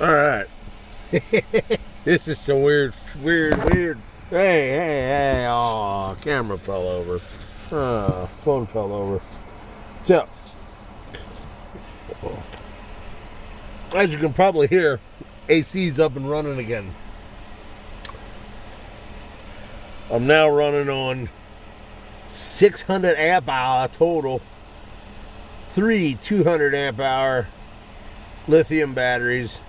All right. This is some weird. Hey. Oh, camera fell over. Oh, phone fell over. So, as you can probably hear, AC's up and running again. I'm now running on 600 amp hour total. 3 200 amp hour lithium batteries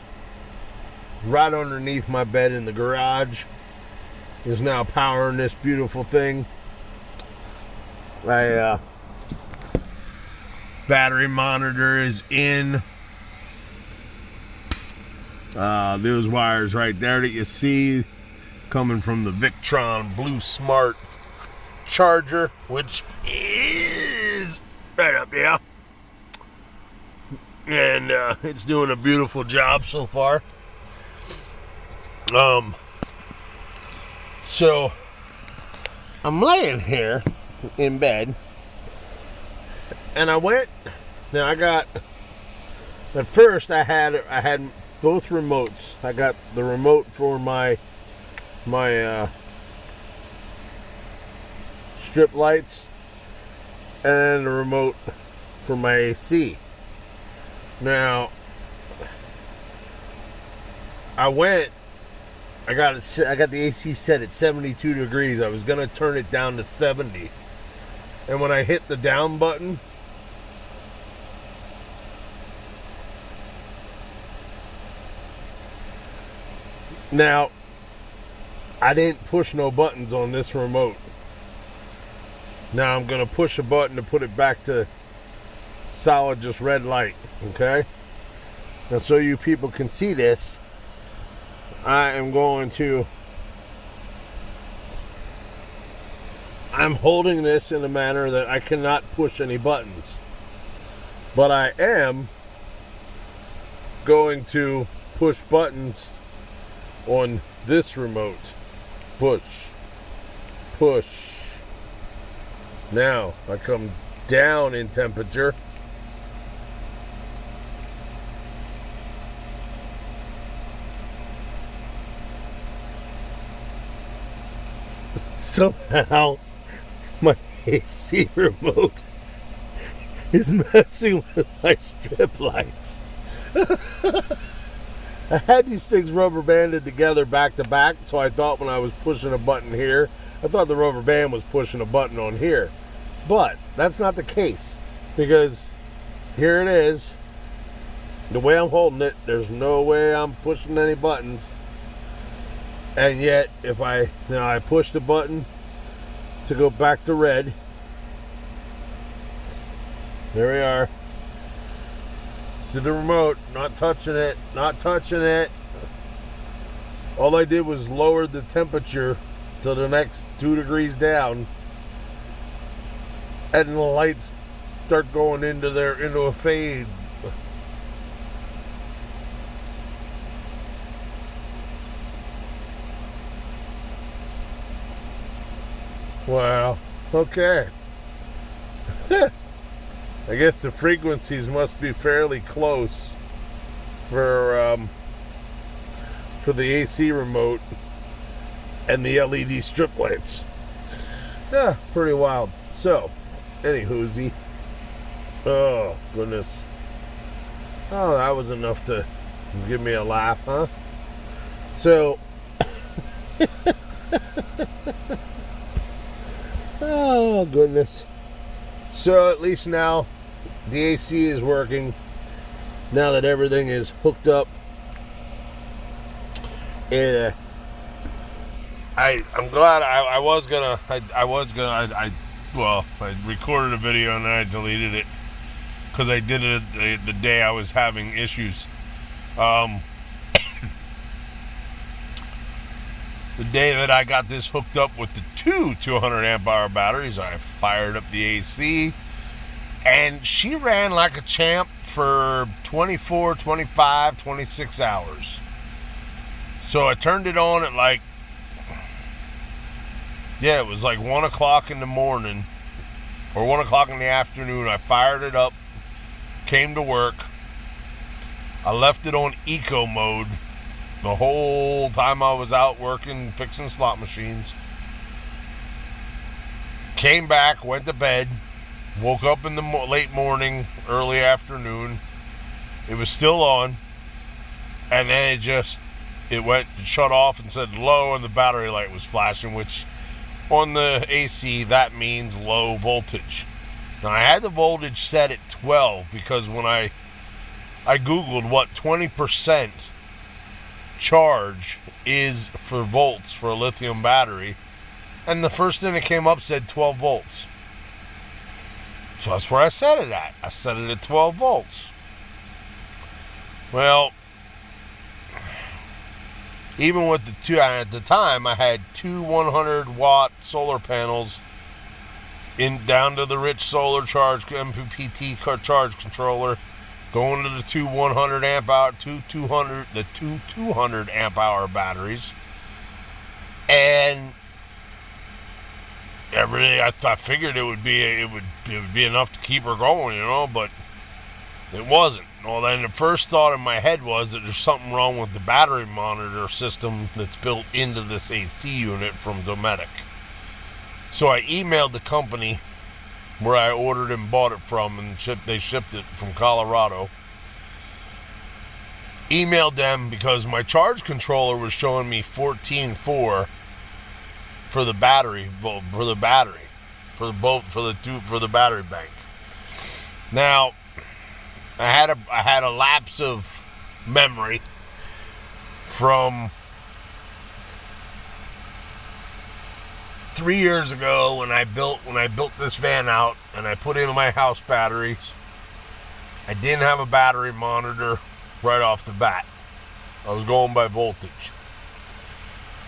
right underneath my bed in the garage is now powering this beautiful thing. My battery monitor is in. Those wires right there that you see coming from the Victron Blue Smart charger, which is right up there. And it's doing a beautiful job so far. So I'm laying here in bed, and I went. Now at first I had both remotes. I got the remote for my strip lights, and the remote for my AC. Now, I got the AC set at 72 degrees. I was going to turn it down to 70. And when I hit the down button, now, I didn't push no buttons on this remote. Now I'm going to push a button to put it back to solid, just red light. Okay? Now, so you people can see this, I'm holding this in a manner that I cannot push any buttons. But I am going to push buttons on this remote. Push. Now I come down in temperature. Somehow my AC remote is messing with my strip lights. I had these things rubber banded together back to back, so I thought when I was pushing a button here, I thought the rubber band was pushing a button on here. But that's not the case, because here it is. The way I'm holding it, there's no way I'm pushing any buttons. And yet, if I push the button to go back to red. There we are. To the remote, not touching it. All I did was lower the temperature to the next 2 degrees down, and the lights start going into a fade. Wow. Okay. I guess the frequencies must be fairly close for the AC remote and the LED strip lights. Yeah, pretty wild. So, anywhoozy. Oh, goodness. Oh, that was enough to give me a laugh, huh? So, oh, goodness. So, at least now, the AC is working. Now that everything is hooked up. And I'm glad I recorded a video and then I deleted it because I did it the day I was having issues. The day that I got this hooked up with the two 200 amp hour batteries, I fired up the AC and she ran like a champ for 24, 25, 26 hours. So I turned it on at it was like 1 o'clock in the morning or 1 o'clock in the afternoon. I fired it up, came to work. I left it on eco mode the whole time I was out working, fixing slot machines. Came back, went to bed, woke up in the late morning, early afternoon. It was still on, and then it went to shut off and said low, and the battery light was flashing, which on the AC, that means low voltage. Now, I had the voltage set at 12 because when I Googled what 20% charge is for volts for a lithium battery, and the first thing that came up said 12 volts. So that's where I set it at. I set it at 12 volts. Well, even with the two, at the time, I had two 100-watt solar panels down to the Rich Solar Charge MPPT charge controller, going to the two 100 amp hour, two 200 amp hour batteries, and every day I figured it would be enough to keep her going, but it wasn't. Well, then the first thought in my head was that there's something wrong with the battery monitor system that's built into this AC unit from Dometic. So I emailed the company where I ordered and bought it from, and they shipped it from Colorado. Emailed them because my charge controller was showing me 14.4 for the battery bank. Now, I had a lapse of memory from 3 years ago when I built this van out and I put in my house batteries. I didn't have a battery monitor right off the bat. I was going by voltage.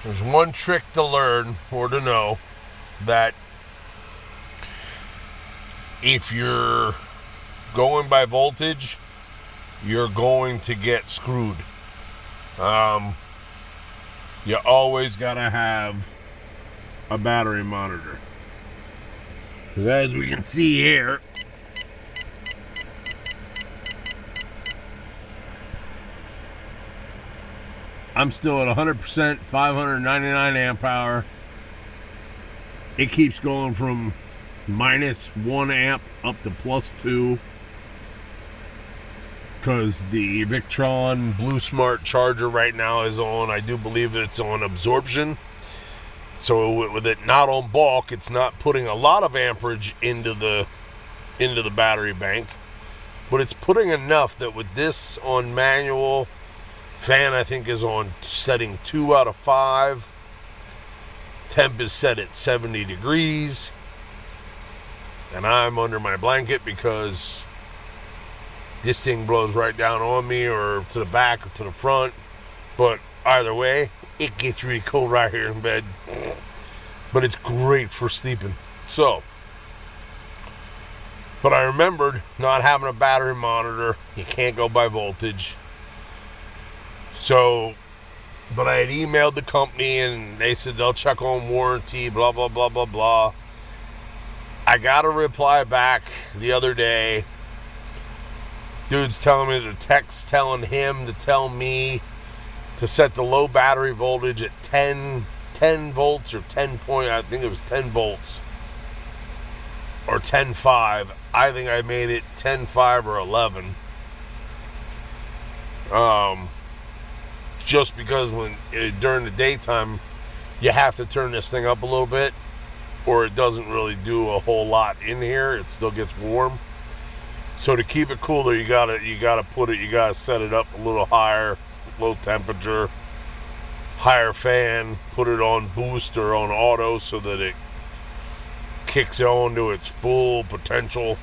There's one trick to learn or to know, that if you're going by voltage, you're going to get screwed. You always gotta have a battery monitor. Because as we can see here, I'm still at 100%, 599 amp hour. It keeps going from -1 amp up to +2. Because the Victron Blue Smart charger right now is on, I do believe it's on absorption. So with it not on bulk, it's not putting a lot of amperage into the battery bank. But it's putting enough that with this on manual, fan I think is on setting 2 out of 5. Temp is set at 70 degrees. And I'm under my blanket because this thing blows right down on me, or to the back or to the front. But either way, it gets really cold right here in bed. But it's great for sleeping. So, but I remembered not having a battery monitor. You can't go by voltage. So, but I had emailed the company and they said they'll check on warranty, blah, blah, blah, blah, blah. I got a reply back the other day. Dude's telling me the text telling him to tell me to set the low battery voltage at 10 volts or 10 point, I think it was 10 volts or 10.5. I think I made it 10.5 or 11. Just because during the daytime you have to turn this thing up a little bit, or it doesn't really do a whole lot in here. It still gets warm. So to keep it cooler, you gotta set it up a little higher, low temperature, higher fan, put it on boost or on auto so that it kicks on to its full potential.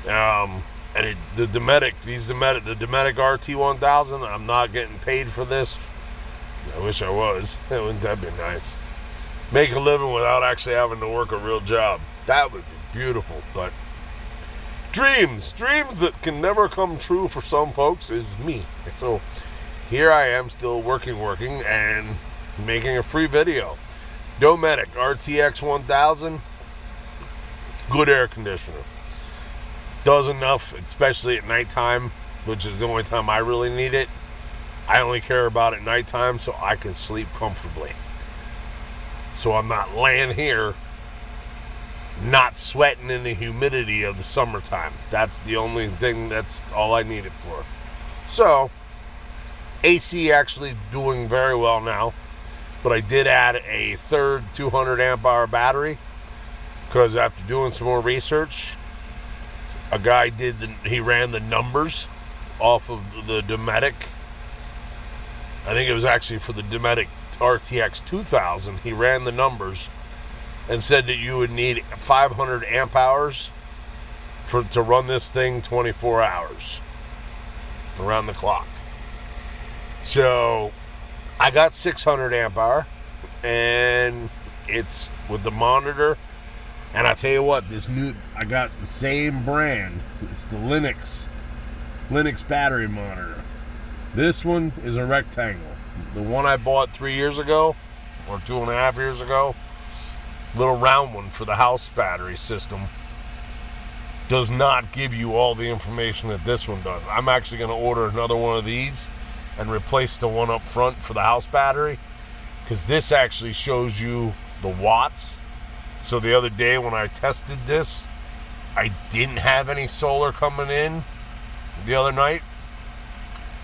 And the Dometic RT1000, I'm not getting paid for this. I wish I was. Wouldn't that be nice? Make a living without actually having to work a real job. That would be beautiful. But dreams that can never come true for some folks is me. So here I am still working and making a free video. Dometic RTX 1000, good air conditioner. Does enough, especially at nighttime. which is the only time I really need it. I only care about it nighttime so I can sleep comfortably. So I'm not laying here not sweating in the humidity of the summertime. That's the only thing, that's all I need it for. So, AC actually doing very well now. But I did add a third 200 amp hour battery because after doing some more research, a guy he ran the numbers off of the Dometic. I think it was actually for the Dometic RTX 2000. He ran the numbers and said that you would need 500 amp hours to run this thing 24 hours around the clock. So I got 600 amp hour, and it's with the monitor. And I tell you what, I got the same brand. It's the Linux battery monitor. This one is a rectangle. The one I bought 3 years ago, or 2.5 years ago, little round one for the house battery system, does not give you all the information that this one does. I'm actually going to order another one of these and replace the one up front for the house battery, because this actually shows you the watts. So the other day when I tested this, I didn't have any solar coming in the other night,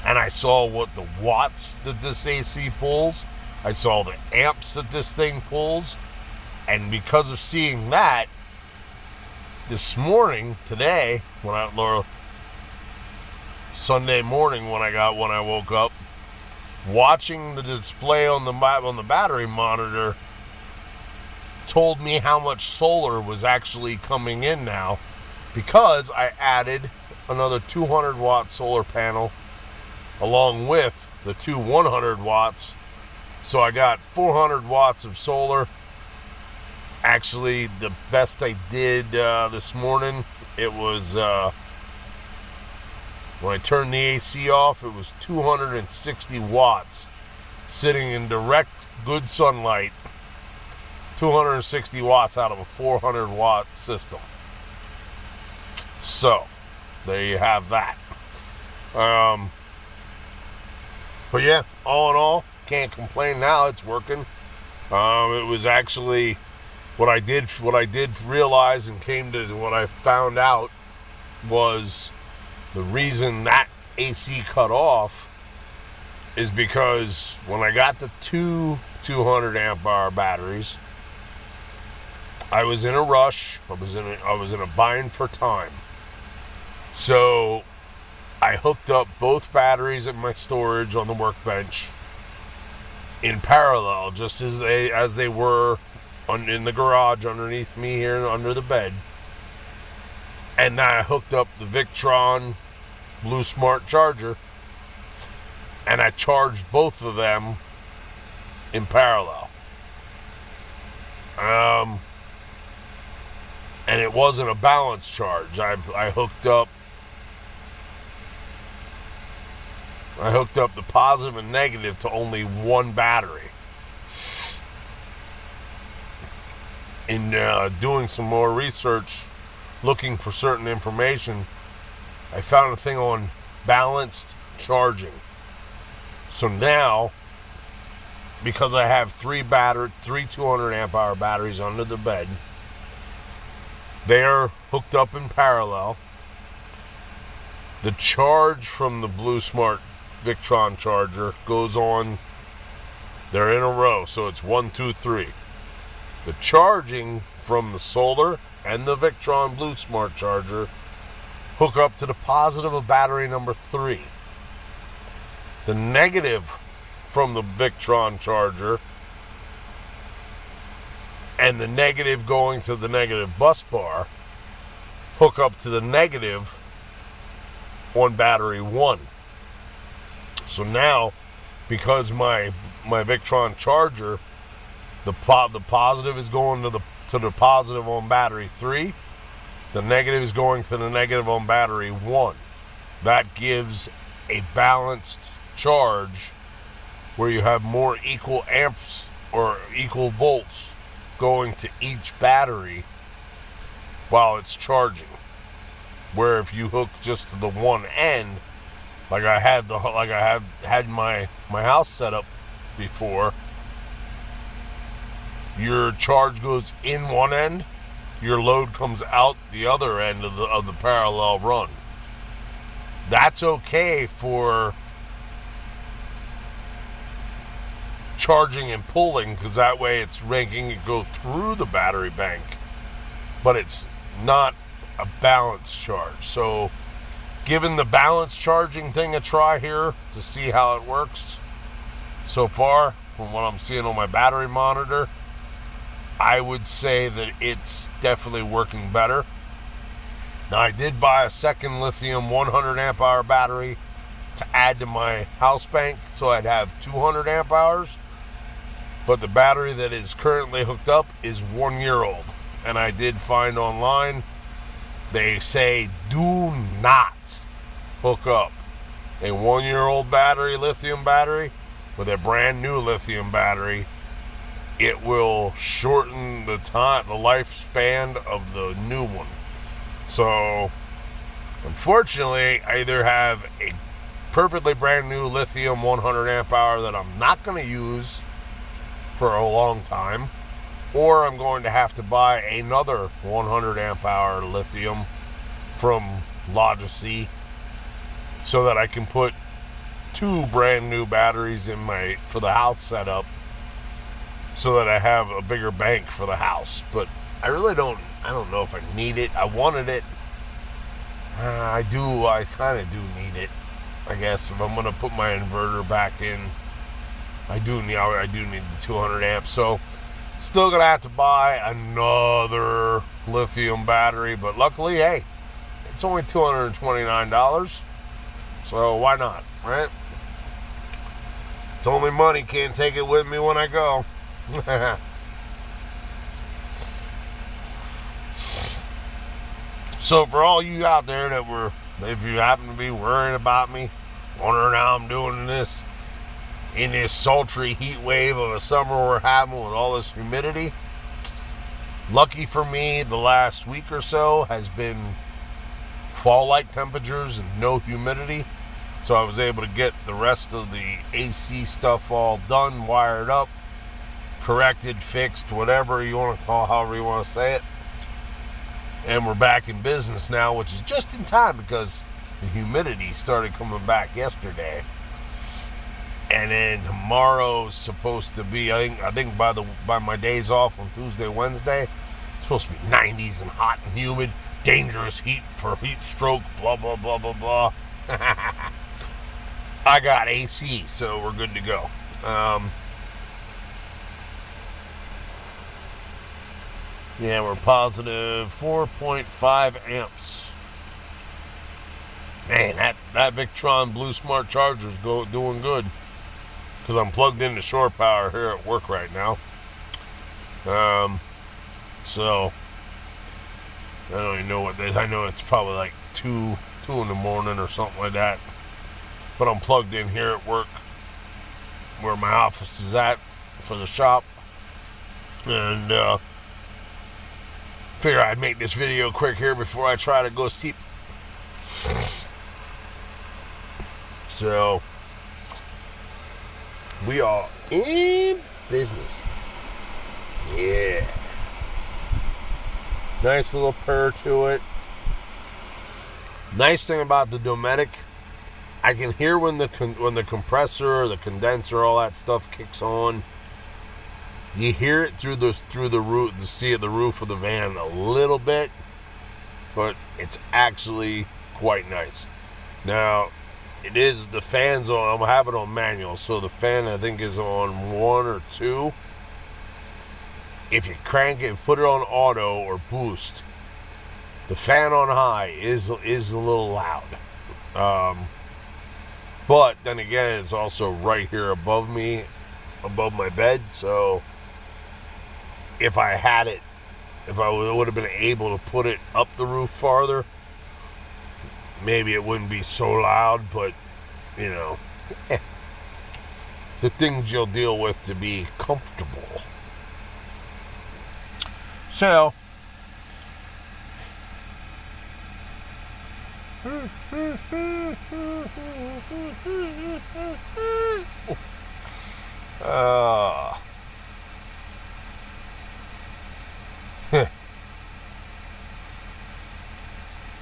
and I saw what the watts that this AC pulls. I saw the amps that this thing pulls. And because of seeing that, today, Sunday morning when I woke up, watching the display on the battery monitor told me how much solar was actually coming in now, because I added another 200 watt solar panel along with the two 100 watts. So I got 400 watts of solar. Actually, the best I did this morning, it was, when I turned the AC off, it was 260 watts sitting in direct good sunlight. 260 watts out of a 400 watt system. So, there you have that. But yeah, all in all, can't complain now. It's working. It was actually what I did realize and came to what I found out was the reason that AC cut off is because when I got the two 200 amp hour batteries, I was in a rush. I was in a bind for time. So I hooked up both batteries at my storage on the workbench in parallel, just as they were in the garage underneath me here under the bed. And then I hooked up the Victron Blue Smart charger, and I charged both of them in parallel. And it wasn't a balanced charge. I hooked up the positive and negative to only one battery. In doing some more research, looking for certain information, I found a thing on balanced charging. So now, because I have three 200 amp hour batteries under the bed, they are hooked up in parallel. The charge from the Blue Smart Victron charger goes on, they're in a row, so it's 1, 2, 3. The charging from the solar and the Victron Blue Smart charger hook up to the positive of battery number 3. The negative from the Victron charger and the negative going to the negative bus bar hook up to the negative on battery 1. So now, because my Victron charger, the positive is going to the positive on battery 3, the negative is going to the negative on battery 1. That gives a balanced charge where you have more equal amps or equal volts going to each battery while it's charging. Where if you hook just to the one end, like I have had my house set up before. Your charge goes in one end, your load comes out the other end of the parallel run. That's okay for charging and pulling, because that way it's making it go through the battery bank, but it's not a balanced charge. So giving the balanced charging thing a try here to see how it works. So far, from what I'm seeing on my battery monitor, I would say that it's definitely working better. Now, I did buy a second lithium 100 amp hour battery to add to my house bank, so I'd have 200 amp hours. But the battery that is currently hooked up is 1 year old. And I did find online, they say do not hook up a 1 year old lithium battery, with a brand new lithium battery. It will shorten the lifespan of the new one. So, unfortunately, I either have a perfectly brand new lithium 100 amp hour that I'm not going to use for a long time, or I'm going to have to buy another 100 amp hour lithium from Logicy so that I can put 2 brand new batteries for the house setup, so that I have a bigger bank for the house. But I don't know if I need it. I wanted it. I kind of do need it. I guess if I'm going to put my inverter back in, I do need the 200 amps. So still going to have to buy another lithium battery. But luckily, hey, it's only $229. So why not, right? It's only money. Can't take it with me when I go. So for all you out there if you happen to be worried about me, wondering how I'm doing this in this sultry heat wave of a summer we're having with all this humidity, lucky for me, the last week or so has been fall-like temperatures and no humidity. So I was able to get the rest of the AC stuff all done, wired up, corrected, fixed, whatever you want to call, however you want to say it. And we're back in business now, which is just in time because the humidity started coming back yesterday. And then tomorrow's supposed to be, I think by my days off on Tuesday, Wednesday, it's supposed to be 90s and hot and humid, dangerous heat for heat stroke, blah, blah, blah, blah, blah. I got AC, so we're good to go. Yeah, we're positive 4.5 amps. Man, that Victron Blue Smart Charger's doing good. Because I'm plugged into shore power here at work right now. So I don't even know what this. I know it's probably like 2 in the morning or something like that. But I'm plugged in here at work, where my office is at for the shop, and figure I'd make this video quick here before I try to go sleep. So we are in business. Yeah. Nice little purr to it. Nice thing about the Dometic, I can hear when the compressor, the condenser, all that stuff kicks on. You hear it through the roof, the roof of the van a little bit, but it's actually quite nice. Now, the fan's on. I'm having it on manual, so the fan I think is on 1 or 2. If you crank it, put it on auto or boost, the fan on high is a little loud. But then again, it's also right here above me, above my bed. So if I would have been able to put it up the roof farther, maybe it wouldn't be so loud. But you know, the things you'll deal with to be comfortable. So,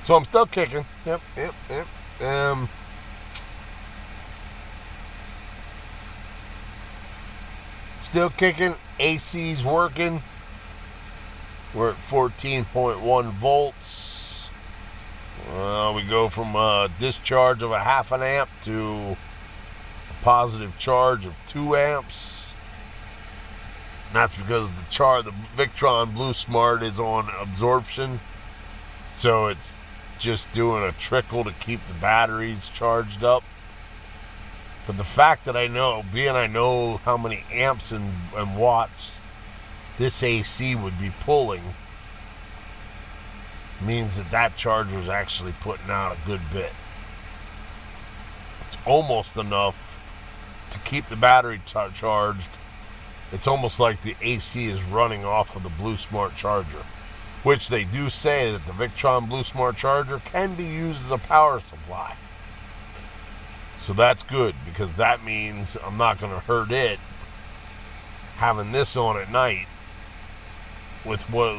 So I'm still kicking. Yep. Still kicking. AC's working. We're at 14.1 volts. We go from a discharge of a half an amp to a positive charge of 2 amps. And that's because the Victron Blue Smart is on absorption. So it's just doing a trickle to keep the batteries charged up. But the fact that I know how many amps and watts this AC would be pulling means that charger is actually putting out a good bit. It's almost enough to keep the battery charged. It's almost like the AC is running off of the Blue Smart charger, which they do say that the Victron Blue Smart charger can be used as a power supply. So that's good, because that means I'm not going to hurt it having this on at night with what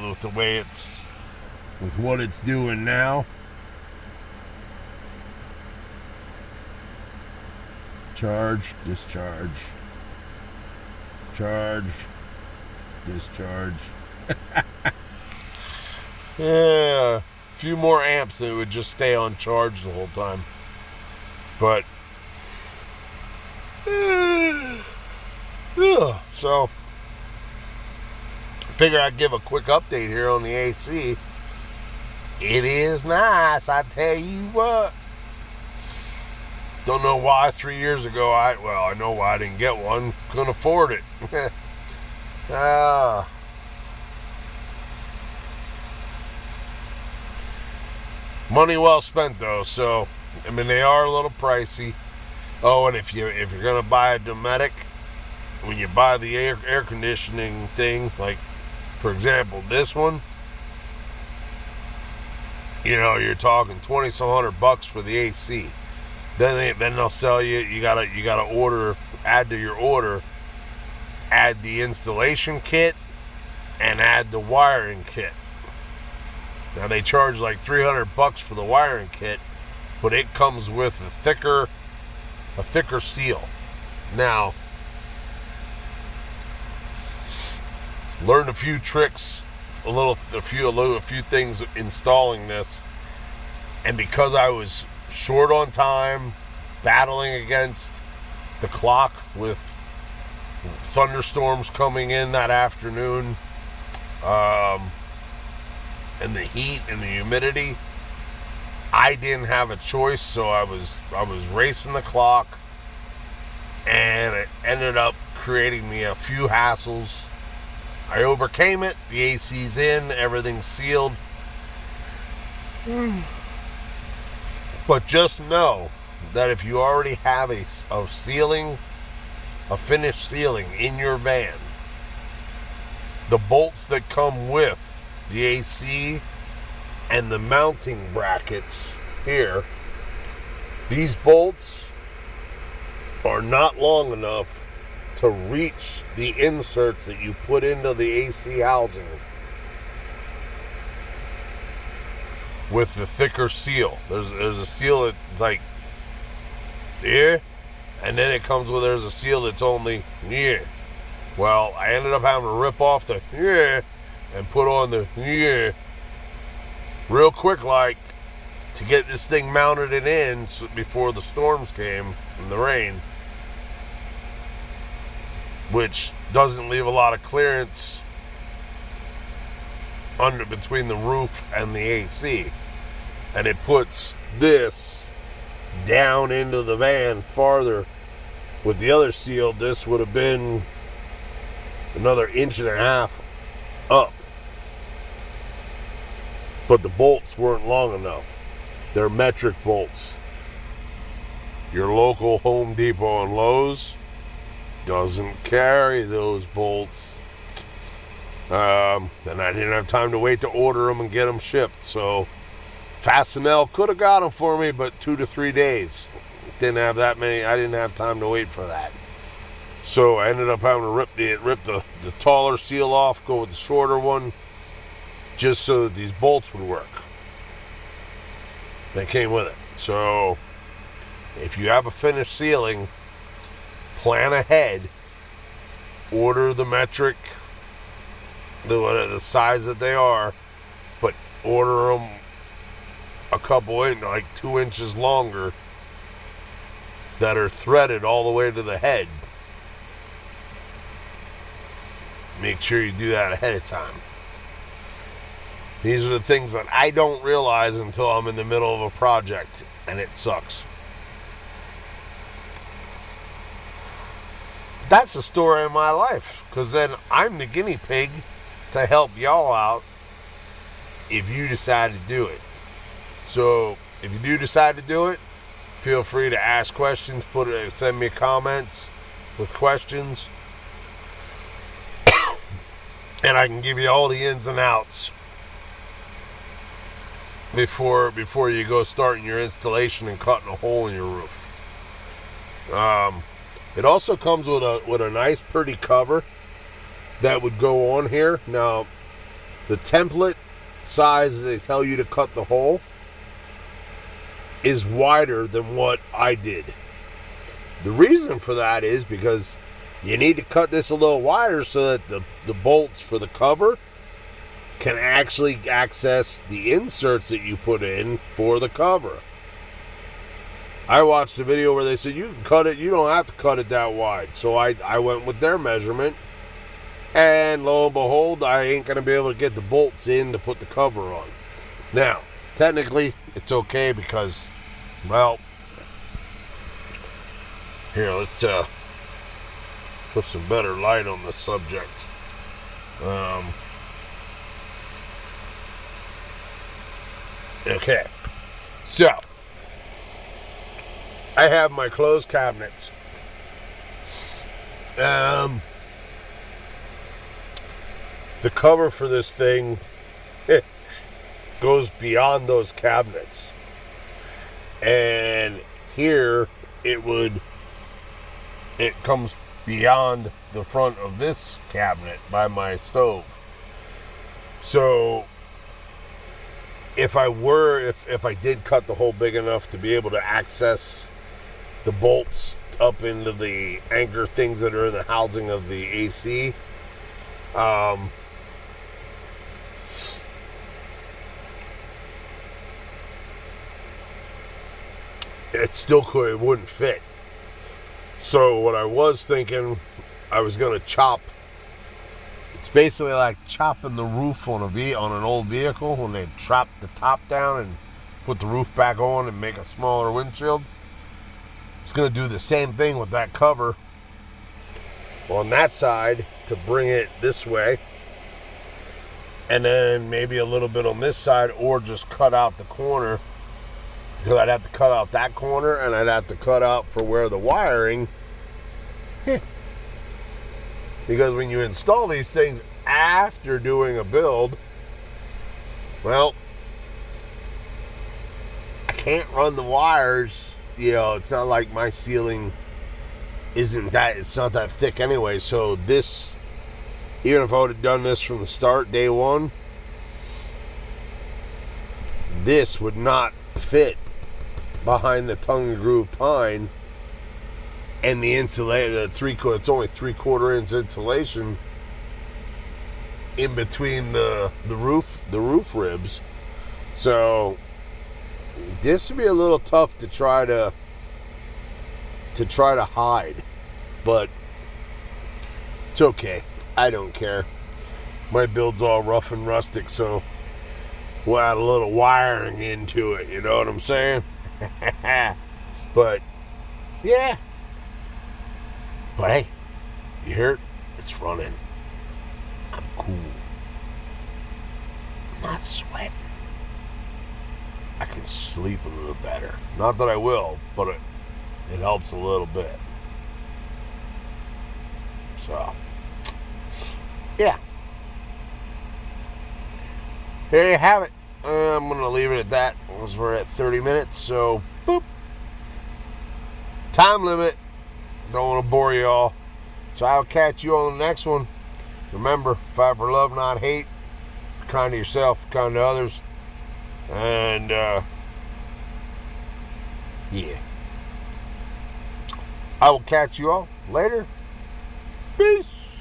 it's doing now. Charge, discharge. Charge, discharge. Yeah, a few more amps and it would just stay on charge the whole time. But so I figured I'd give a quick update here on the AC. It is nice, I tell you what. Don't know why 3 years ago I know why I didn't get one. Couldn't afford it. Money well spent though, so I mean they are a little pricey. Oh, and if you're gonna buy a Dometic, when you buy the air conditioning thing, like for example this one, you're talking $2,700 for the AC. Then they'll sell you. You gotta order, add to your order, add the installation kit, and add the wiring kit. Now they charge like $300 for the wiring kit, but it comes with a thicker seal. Now, learned a few tricks, a few things installing this, and because I was short on time, battling against the clock with thunderstorms coming in that afternoon, and the heat and the humidity, I didn't have a choice, so I was racing the clock, and it ended up creating me a few hassles. I overcame it. The AC's in, everything's sealed. But just know that if you already have a finished ceiling in your van, the bolts that come with the AC and the mounting brackets here, these bolts are not long enough to reach the inserts that you put into the AC housing with the thicker seal. There's a seal that's like here, and then it comes with there's a seal that's only here. Well, I ended up having to rip off the here and put on the here real quick, like, to get this thing mounted and in before the storms came and the rain, which doesn't leave a lot of clearance between the roof and the AC, and it puts this down into the van farther. With the other seal, this would have been another 1.5 inches up, but the bolts weren't long enough. They're metric bolts. Your local Home Depot and Lowe's doesn't carry those bolts. And I didn't have time to wait to order them and get them shipped. So Fastenal could have got them for me, but 2 to 3 days. Didn't have that many. I didn't have time to wait for that. So I ended up having to rip the taller seal off, go with the shorter one, just so that these bolts would work. They came with it. So if you have a finished ceiling, plan ahead, order the metric, the size that they are, but order them a couple like 2 inches longer, that are threaded all the way to the head. Make sure you do that ahead of time. These are the things that I don't realize until I'm in the middle of a project, and it sucks. That's the story of my life, because then I'm the guinea pig to help y'all out if you decide to do it. So if you do decide to do it, feel free to ask questions, send me comments with questions, and I can give you all the ins and outs before you go starting your installation and cutting a hole in your roof. It also comes with a nice, pretty cover that would go on here. Now, the template size they tell you to cut the hole is wider than what I did. The reason for that is because you need to cut this a little wider so that the bolts for the cover can actually access the inserts that you put in for the cover. I watched a video where they said you can cut it, you don't have to cut it that wide. So I went with their measurement, and lo and behold, I ain't going to be able to get the bolts in to put the cover on. Now, technically, it's okay because, well, here, let's put some better light on the subject. Okay, so I have my closed cabinets. The cover for this thing goes beyond those cabinets, and here it comes beyond the front of this cabinet by my stove. So if I did cut the hole big enough to be able to access the bolts up into the anchor things that are in the housing of the AC, it wouldn't fit. So what I was thinking, I was going to chop. It's basically like chopping the roof on an old vehicle when they chop the top down and put the roof back on and make a smaller windshield. It's going to do the same thing with that cover on that side to bring it this way, and then maybe a little bit on this side, or just cut out the corner, because I'd have to cut out that corner, and I'd have to cut out for where the wiring, because when you install these things after doing a build, well, I can't run the wires. It's not like my ceiling it's not that thick anyway. So this, even if I would have done this from the start, day one, this would not fit behind the tongue and groove pine, and the insulator, it's only 3/4 inch insulation in between the roof ribs. So this would be a little tough to try to hide, but it's okay. I don't care. My build's all rough and rustic, so we'll add a little wiring into it, you know what I'm saying? But yeah. But hey, you hear it? It's running. I'm cool. I'm not sweating. I can sleep a little better. Not that I will, but it helps a little bit. So, yeah. There you have it. I'm going to leave it at that, because we're at 30 minutes, so, boop. Time limit. Don't want to bore you all. So I'll catch you on the next one. Remember, fight for love, not hate. Be kind to yourself, be kind to others. And, yeah. I will catch you all later. Peace.